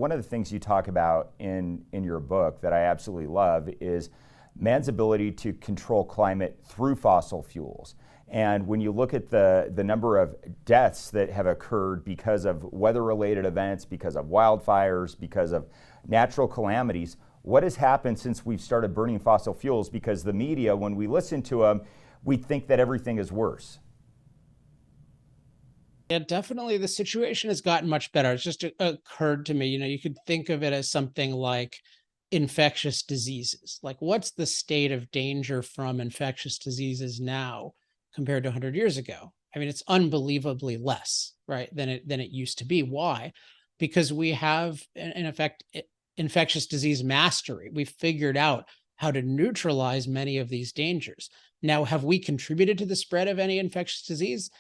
one of the things you talk about in your book that I absolutely love is man's ability to control climate through fossil fuels. And when you look at the number of deaths that have occurred because of weather-related events, because of wildfires, because of natural calamities, what has happened since we've started burning fossil fuels? Because the media, when we listen to them, we think that everything is worse. Yeah, definitely the situation has gotten much better. It's just occurred to me, you could think of it as something like infectious diseases. Like, what's the state of danger from infectious diseases now compared to 100 years ago? I mean, it's unbelievably less, right, than it used to be. Why? Because we have, in effect, infectious disease mastery. We've figured out how to neutralize many of these dangers. Now, have we contributed to the spread of any infectious disease?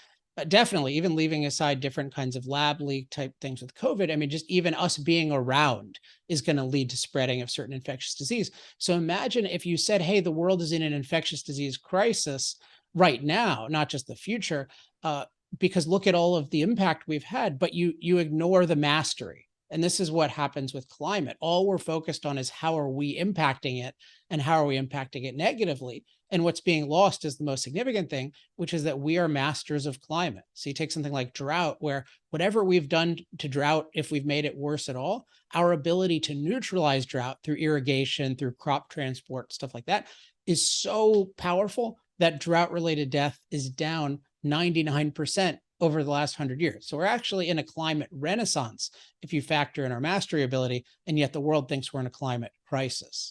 Definitely, even leaving aside different kinds of lab leak type things with COVID. I mean, just even us being around is going to lead to spreading of certain infectious disease. So imagine if you said, hey, the world is in an infectious disease crisis right now, not just the future, because look at all of the impact we've had, but you ignore the mastery. And this is what happens with climate. All we're focused on is how are we impacting it and how are we impacting it negatively? And what's being lost is the most significant thing, which is that we are masters of climate. So you take something like drought, where whatever we've done to drought, if we've made it worse at all, our ability to neutralize drought through irrigation, through crop transport, stuff like that, is so powerful that drought-related death is down 99% over the last 100 years. So we're actually in a climate renaissance if you factor in our mastery ability, and yet the world thinks we're in a climate crisis.